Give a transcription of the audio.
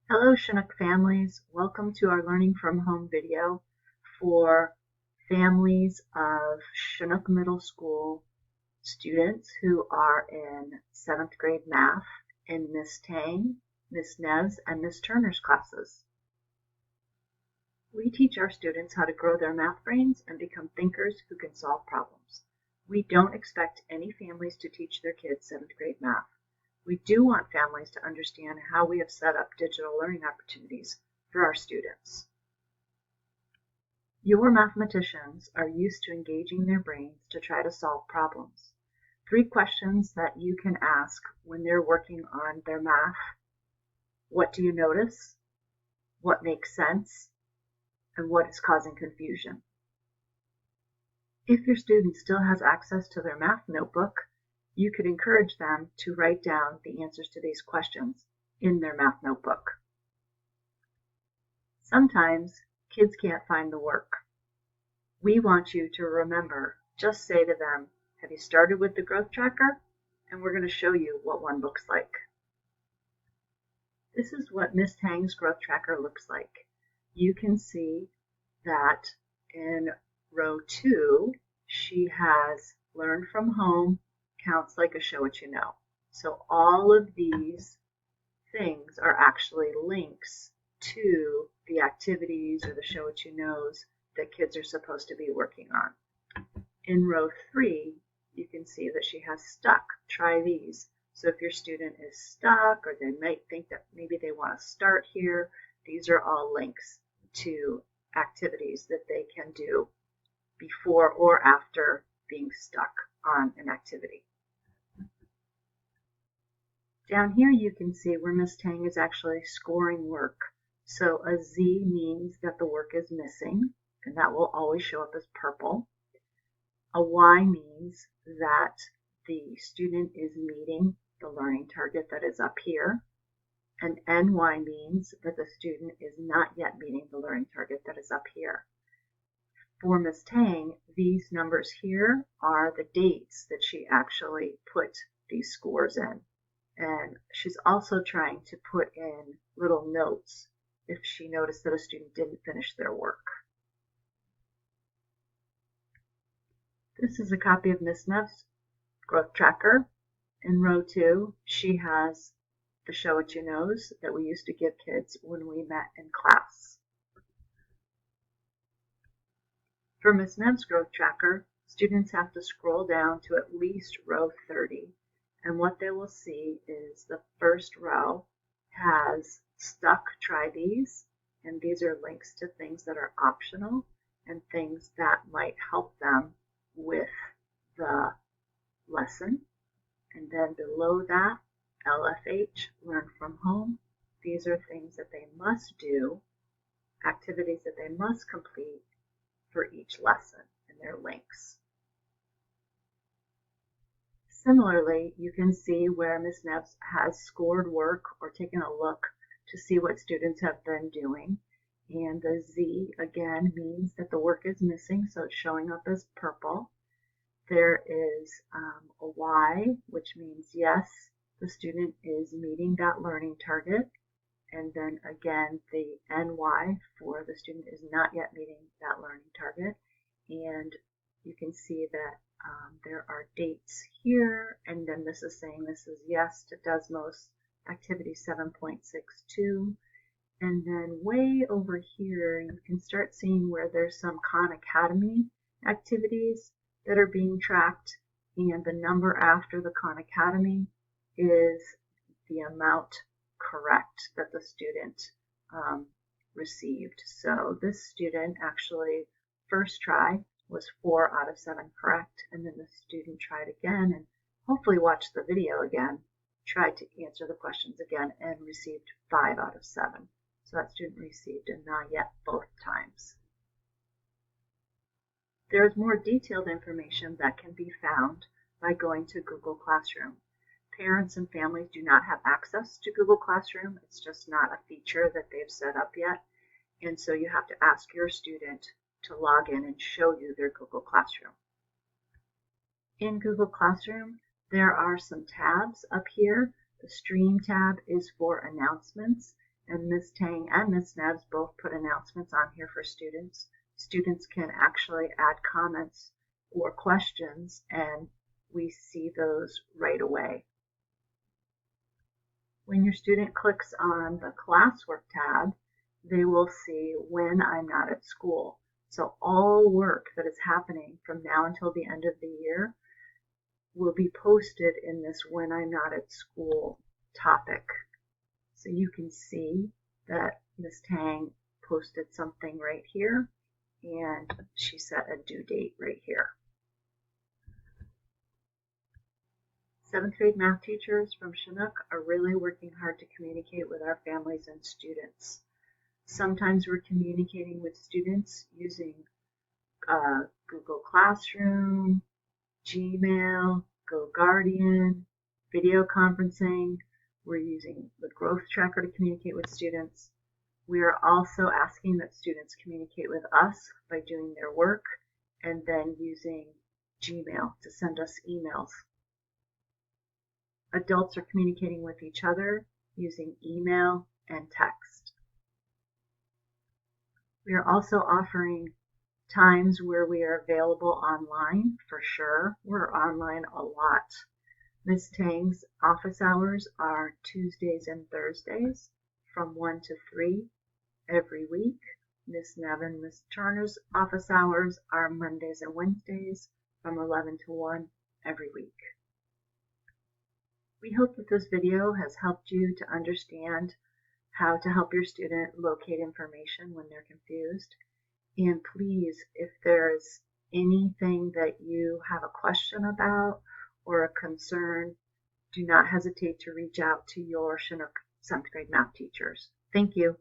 Hello Chinook families, welcome to our Learning from Home video for families of Chinook Middle School students who are in 7th grade math in Miss Tang, Miss Neves, and Miss Turner's classes. We teach our students how to grow their math brains and become thinkers who can solve problems. We don't expect any families to teach their kids 7th grade math. We do want families to understand how we have set up digital learning opportunities for our students. Your mathematicians are used to engaging their brains to try to solve problems. 3 questions that you can ask when they're working on their math. What do you notice? What makes sense? And what is causing confusion? If your student still has access to their math notebook, you could encourage them to write down the answers to these questions in their math notebook. Sometimes kids can't find the work. We want you to remember, just say to them, have you started with the growth tracker? And we're going to show you what one looks like. This is what Miss Tang's growth tracker looks like. You can see that in row 2, she has learned from home, counts like a show what you know. So all of these things are actually links to the activities or the show what you knows that kids are supposed to be working on. In row 3, you can see that she has stuck, try these. So if your student is stuck or they might think that maybe they want to start here, these are all links to activities that they can do before or after being stuck on an activity. Down here you can see where Miss Tang is actually scoring work. So a Z means that the work is missing, and that will always show up as purple. A Y means that the student is meeting the learning target that is up here. And NY means that the student is not yet meeting the learning target that is up here. For Miss Tang, these numbers here are the dates that she actually put these scores in. And she's also trying to put in little notes if she noticed that a student didn't finish their work. This is a copy of Miss Neves' growth tracker. In row 2, she has the show what you knows that we used to give kids when we met in class. For Miss Neves' growth tracker, students have to scroll down to at least row 30. And what they will see is the first row has stuck, try these, and these are links to things that are optional and things that might help them with the lesson. And then below that, LFH, learn from home. These are things that they must do, activities that they must complete for each lesson, and they're links. Similarly, you can see where Miss Neves has scored work or taken a look to see what students have been doing. And the Z, again, means that the work is missing, so it's showing up as purple. There is a Y, which means yes, the student is meeting that learning target. And then again, the NY for the student is not yet meeting that learning target. And you can see that there are dates here, and then this is saying this is yes to Desmos activity 7.62. And then way over here, you can start seeing where there's some Khan Academy activities that are being tracked, and the number after the Khan Academy is the amount correct that the student received. So this student actually first try was 4 out of 7 correct, and then the student tried again and hopefully watched the video again, tried to answer the questions again, and received 5 out of 7. So that student received a not yet both times. There is more detailed information that can be found by going to Google Classroom. Parents and families do not have access to Google Classroom. It's just not a feature that they've set up yet. And so you have to ask your student to log in and show you their Google Classroom. In Google Classroom, there are some tabs up here. The Stream tab is for announcements, And Ms. Tang and Ms. Neves both put announcements on here for students. Students can actually add comments or questions, and we see those right away. When your student clicks on the classwork tab, they will see when I'm not at school. So all work that is happening from now until the end of the year will be posted in this when I'm not at school topic. So you can see that Ms. Tang posted something right here, and she set a due date right here. 7th grade math teachers from Chinook are really working hard to communicate with our families and students. Sometimes we're communicating with students using Google Classroom, Gmail, GoGuardian, video conferencing. We're using the growth tracker to communicate with students. We are also asking that students communicate with us by doing their work and then using Gmail to send us emails. Adults are communicating with each other using email and text. We are also offering times where we are available online for sure. We're online a lot. Ms. Tang's office hours are Tuesdays and Thursdays from 1 to 3 every week. Ms. Neves and Ms. Turner's office hours are Mondays and Wednesdays from 11 to 1 every week. We hope that this video has helped you to understand how to help your student locate information when they're confused. And please, if there's anything that you have a question about or a concern, do not hesitate to reach out to your Chinook 7th grade math teachers. Thank you.